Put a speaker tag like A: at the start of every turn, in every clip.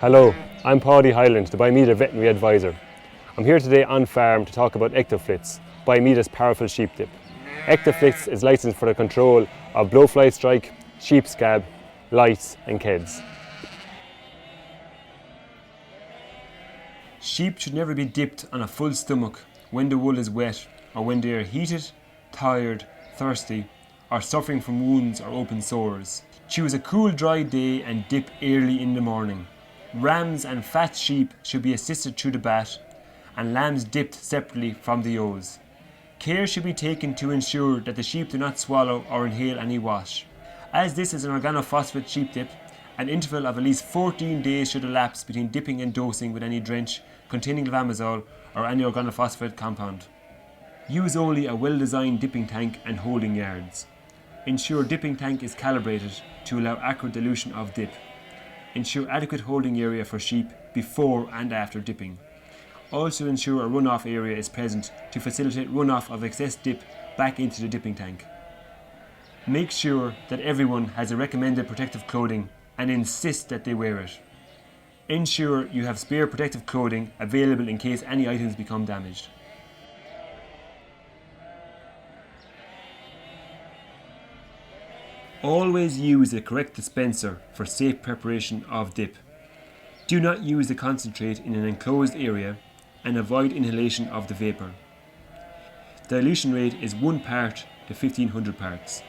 A: Hello, I'm Paddy Hyland, the Bimeda Veterinary Advisor. I'm here today on farm to talk about Ectoflits, Bimeda's powerful sheep dip. Ectoflits is licensed for the control of blowfly strike, sheep scab, lice and keds. Sheep should never be dipped on a full stomach when the wool is wet or when they are heated, tired, thirsty or suffering from wounds or open sores. Choose a cool dry day and dip early in the morning. Rams and fat sheep should be assisted through the bath and lambs dipped separately from the ewes. Care should be taken to ensure that the sheep do not swallow or inhale any wash. As this is an organophosphate sheep dip, an interval of at least 14 days should elapse between dipping and dosing with any drench containing levamisole or any organophosphate compound. Use only a well-designed dipping tank and holding yards. Ensure dipping tank is calibrated to allow accurate dilution of dip. Ensure adequate holding area for sheep before and after dipping. Also ensure a runoff area is present to facilitate runoff of excess dip back into the dipping tank. Make sure that everyone has the recommended protective clothing and insist that they wear it. Ensure you have spare protective clothing available in case any items become damaged. Always use the correct dispenser for safe preparation of dip. Do not use the concentrate in an enclosed area and avoid inhalation of the vapour. Dilution rate is 1 part to 1500 parts.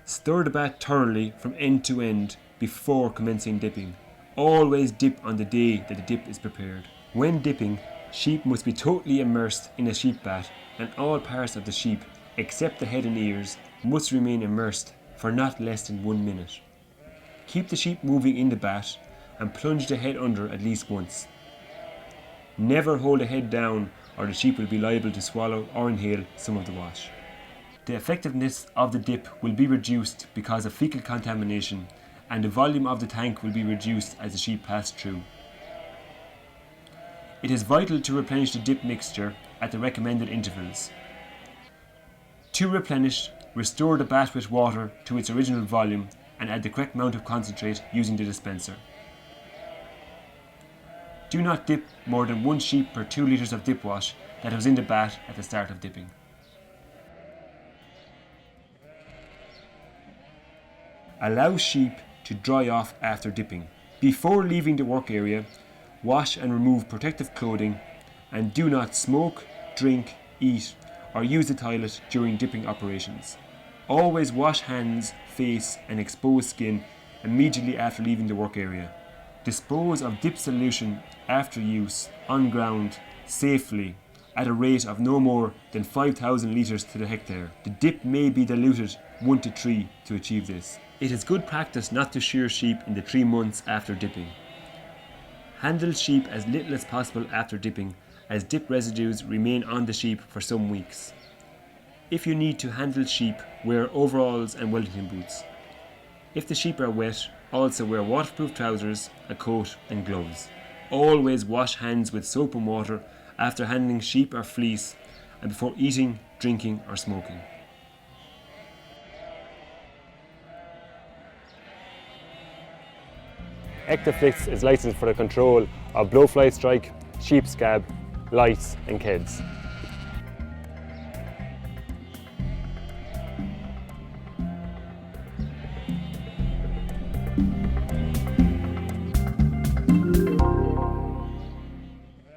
A: Stir the bath thoroughly from end to end before commencing dipping. Always dip on the day that the dip is prepared. When dipping, sheep must be totally immersed in a sheep bath and all parts of the sheep, except the head and ears, must remain immersed for not less than 1 minute. Keep the sheep moving in the bath and plunge the head under at least once. Never hold the head down or the sheep will be liable to swallow or inhale some of the wash. The effectiveness of the dip will be reduced because of fecal contamination and the volume of the tank will be reduced as the sheep pass through. It is vital to replenish the dip mixture at the recommended intervals. To replenish, restore the bath with water to its original volume and add the correct amount of concentrate using the dispenser. Do not dip more than 1 sheep per 2 litres of dip wash that was in the bath at the start of dipping. Allow sheep to dry off after dipping. Before leaving the work area, wash and remove protective clothing and do not smoke, drink, eat or use the toilet during dipping operations. Always wash hands, face and exposed skin immediately after leaving the work area. Dispose of dip solution after use on ground safely at a rate of no more than 5,000 litres to the hectare. The dip may be diluted 1 to 3 to achieve this. It is good practice not to shear sheep in the 3 months after dipping. Handle sheep as little as possible after dipping, as dip residues remain on the sheep for some weeks. If you need to handle sheep, wear overalls and Wellington boots. If the sheep are wet, also wear waterproof trousers, a coat and gloves. Always wash hands with soap and water after handling sheep or fleece and before eating, drinking or smoking. Ectoflits is licensed for the control of blowfly strike, sheep scab, lice and keds.